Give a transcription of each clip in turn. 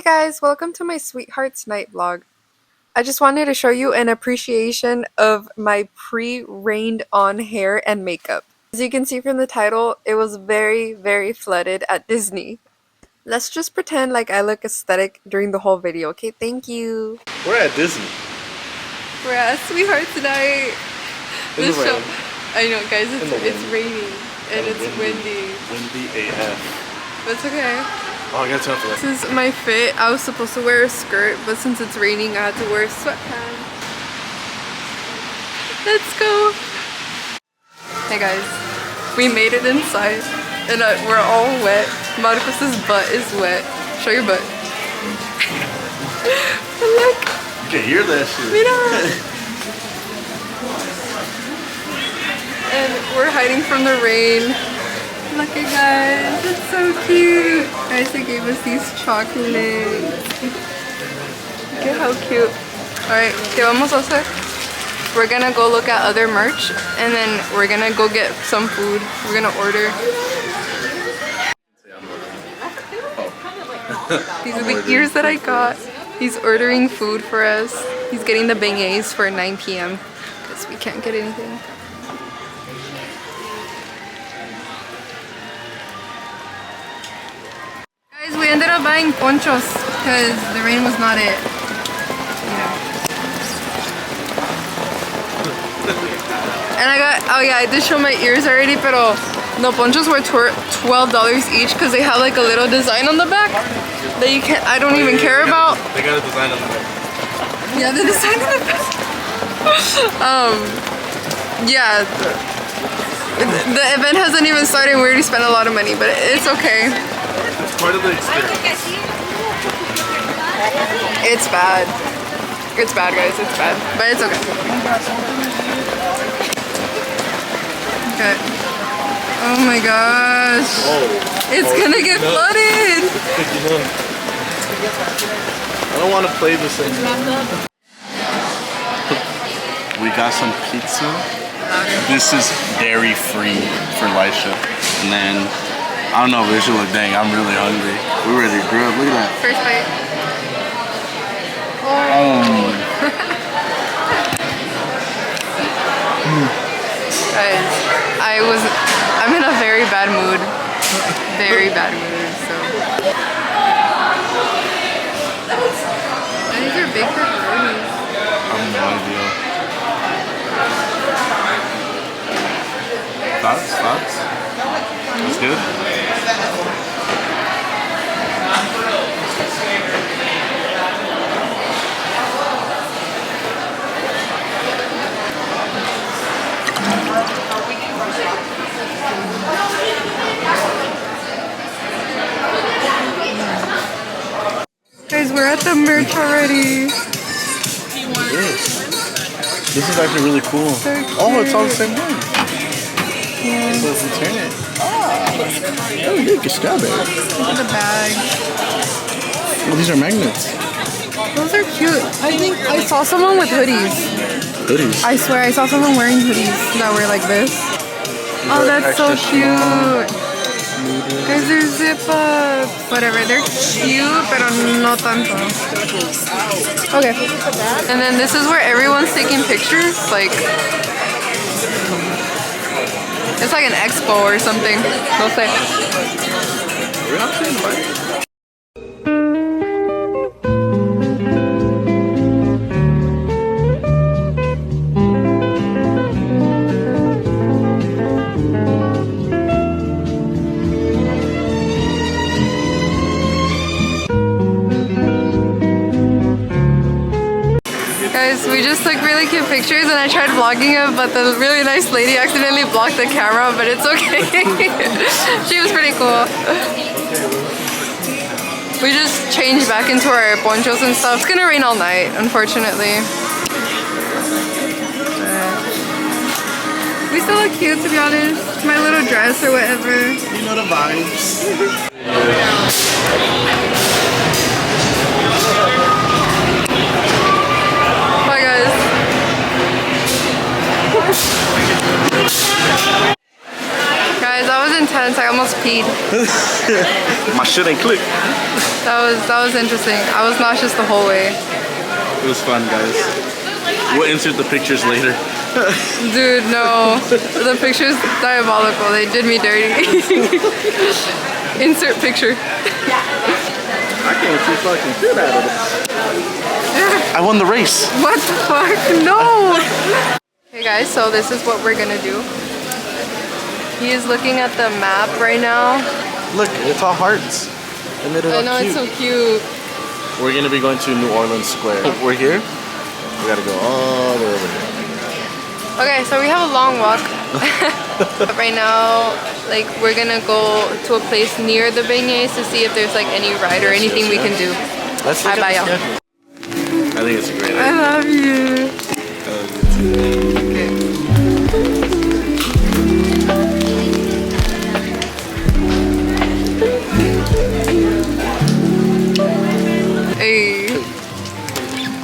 guys, welcome to my Sweetheart's Night vlog. I just wanted to show you an appreciation of my pre-rained on hair and makeup. As you can see from the title, it was very flooded at Disney. Let's just pretend like I look aesthetic during the whole video, okay? Thank you. We're at Disney. We're at Sweetheart's Night. This show, I know guys, it's raining and it's windy. Windy AF. But it's okay. Oh, I got time for that. This is my fit. I was supposed to wear a skirt, but since it's raining, I had to wear sweatpants. Let's go. Hey guys, we made it inside, and we're all wet. Marcos's butt is wet. Show your butt. Look. You can hear that shit. Mira. And we're hiding from the rain. Look at guys, it's so cute. Guys, they gave us these chocolates. Look at how cute. Alright, ¿qué vamos a hacer? We're gonna go look at other merch and then we're gonna go get some food. We're gonna order. These are the ears that I got. He's ordering food for us. He's getting the beignets for 9 p.m. because we can't get anything. We ended up buying ponchos because the rain was not it. And I got, oh yeah, I did show my ears already, pero no, ponchos were $12 each because they have like a little design on the back that you can't, I don't even care about. They got a design on the back. Yeah, the design on the back. Yeah. The event hasn't even started. We already spent a lot of money, but it's okay. It's part of the experience. It's bad. It's bad, guys. It's bad. But it's okay. Okay. Oh my gosh. It's gonna get flooded. I don't want to play this anymore. We got some pizza. This is dairy free for Laisha. And then I don't know, visual look, dang, I'm really hungry. We're ready to grill. Look at that. First bite. Guys, I'm in a very bad mood. Very bad mood, so. These are big pepperonis. I have no idea. Thoughts? It's good? Guys, we're at the merch already. This is actually really cool. So oh, it's all the same one. Yeah. So if you turn it. Oh, you can stab it. Look at the bag. Oh, these are magnets. Those are cute. I think I saw someone with hoodies. Hoodies? I swear I saw someone wearing hoodies that were like this. Oh, that's so cute. Guys, they're zip ups. Whatever, they're cute, pero no tanto. Okay. And then this is where everyone's taking pictures. Like, it's like an expo or something. No sé. We're not saying bye. Guys, we just took really cute pictures and I tried vlogging it, but the really nice lady accidentally blocked the camera, but it's okay. She was pretty cool. We just changed back into our ponchos and stuff. It's gonna rain all night, unfortunately. We still look cute, to be honest. My little dress or whatever. You know the vibes. Bye guys. Guys, that was intense. I almost peed. My shit ain't click. That was interesting. I was nauseous the whole way. It was fun, guys. We'll insert the pictures later. Dude, no. The picture's diabolical. They did me dirty. Insert picture. I can't see fucking shit out of it. I won the race. What the fuck? No! Hey guys, so this is what we're gonna do. He is looking at the map right now. Look, it's all hearts. And I know, it's so cute. We're gonna be going to New Orleans Square. We're here. We gotta go all the way over here. Okay, so we have a long walk. But right now, like, we're gonna go to a place near the beignets to see if there's like any ride or anything we can do. Let's Bye bye, y'all. I think it's a great idea. I love you. Hey.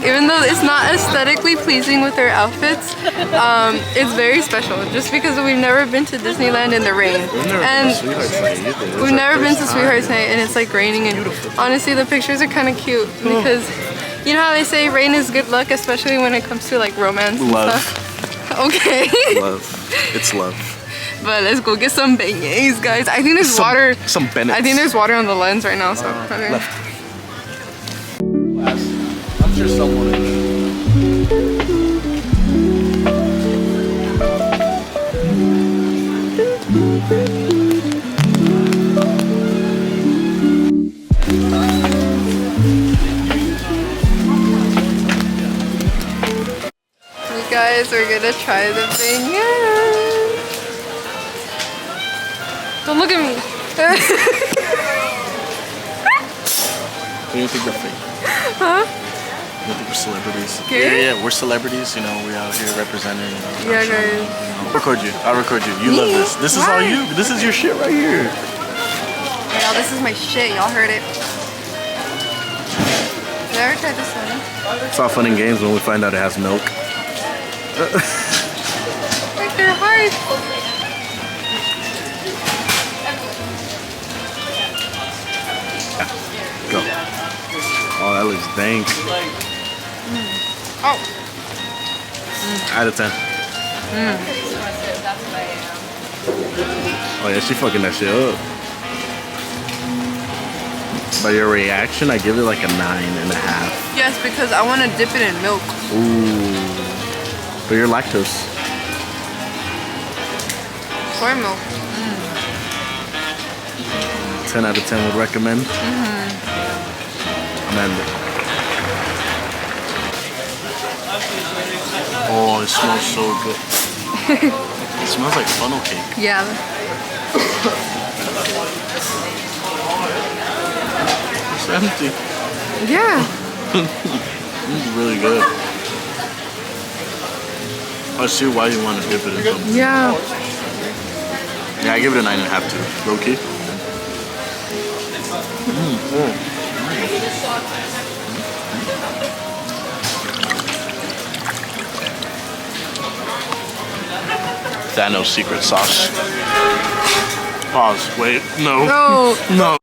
Even though it's not aesthetically pleasing with our outfits, it's very special just because we've never been to Disneyland in the rain. We've never been to Sweethearts Night and it's like raining, and honestly the pictures are kind of cute because you know how they say rain is good luck, especially when it comes to like romance and stuff. Okay. Love. It's love. But let's go get some beignets, guys. I think there's water. Some Bennett's. I think there's water on the lens right now, so. Okay. Left. I'm sure someone is. You guys are gonna try the beignets. Don't look at me. What do you think they're fake? Huh? You don't think we're celebrities? Okay. Yeah, we're celebrities. You know, we out here representing. Yeah, guys. I'll record you. I'll record you. You love this. This is all you. This is your shit right here. Y'all, this is my shit. Y'all heard it. Never tried this one. It's all fun and games when we find out it has milk. Like their heart. Go. Oh, that looks dank. Oh. Out of 10. Oh yeah, she fucking that shit up. By your reaction, I give it like a 9.5. Yes, because I want to dip it in milk. Ooh. But you're lactose. Soy milk. 10 out of 10 would recommend. Amanda. Oh, it smells so good. It smells like funnel cake. Yeah. It's empty. Yeah. This is really good. I see why you want to dip it in something. Yeah. Yeah, I give it a 9.5 too. Low key. Thanos secret sauce. Pause. Wait. No. No. No.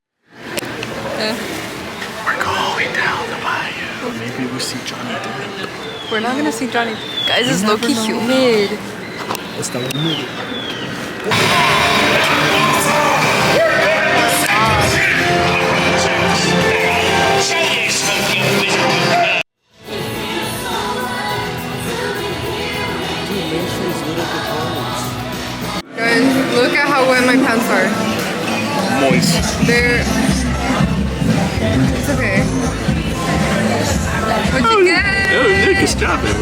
We're going down the bayou. Maybe we see Johnny Depp. We're not gonna see Johnny. Guys, it's low-key humid. Está humilde. Guys, look at how wet my pants are. Moist. They're... It's okay. What'd you get? Oh, Nick is strawberry.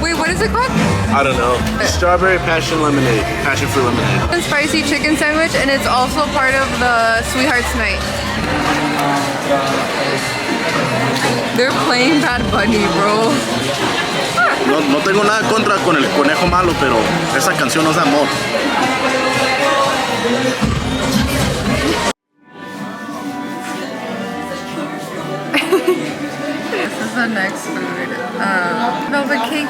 Wait, what is it called? I don't know. Strawberry passion lemonade. Passion fruit lemonade. A spicy chicken sandwich, and it's also part of the Sweethearts Night. They're playing Bad Bunny, bro. No tengo nada contra con el conejo malo, pero esa canción no es de amor. This is the next food. Velvet cake.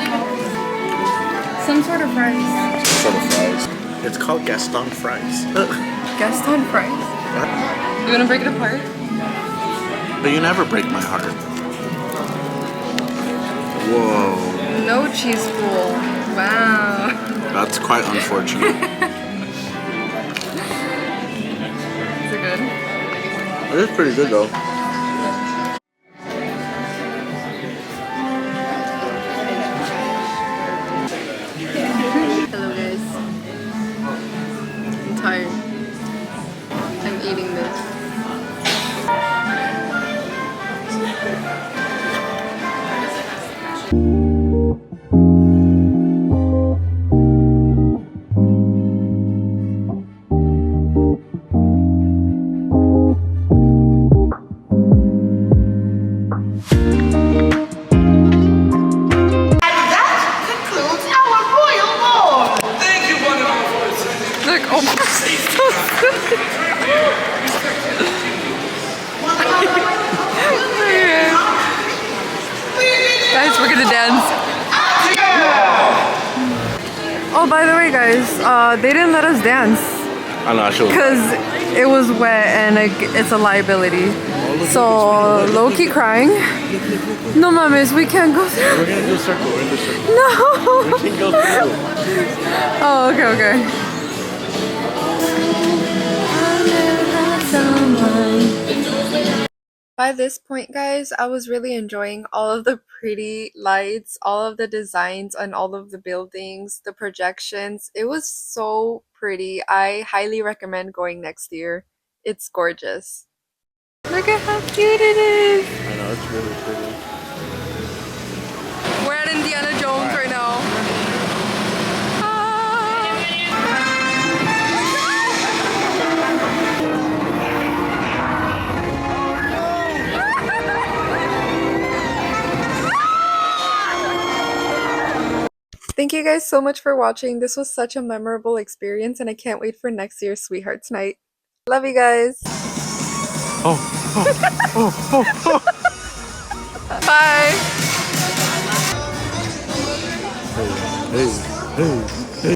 Some sort of fries. Some fries. It's called Gaston fries. Gaston fries. You wanna break it apart? But you never break my heart. Whoa. No cheese pool. Wow. That's quite unfortunate. Is it good? It is pretty good though. Hello guys. I'm tired. I'm eating this. Look, oh my Guys, we're gonna dance. Oh, by the way, guys, they didn't let us dance I know, I should. because it was wet and it's a liability. So, low-key crying. No, mames, we can't go through. We're gonna do a circle. We're gonna do a circle. No. We can go through. Oh, okay, okay. By this point, guys, I was really enjoying all of the pretty lights, all of the designs on all of the buildings, the projections. It was so pretty. I highly recommend going next year. It's gorgeous. Look at how cute it is. I know, it's really pretty. We're at Indiana Jones right now. Thank you guys so much for watching. This was such a memorable experience and I can't wait for next year's Sweethearts Night. Love you guys. Bye. Hey, hey.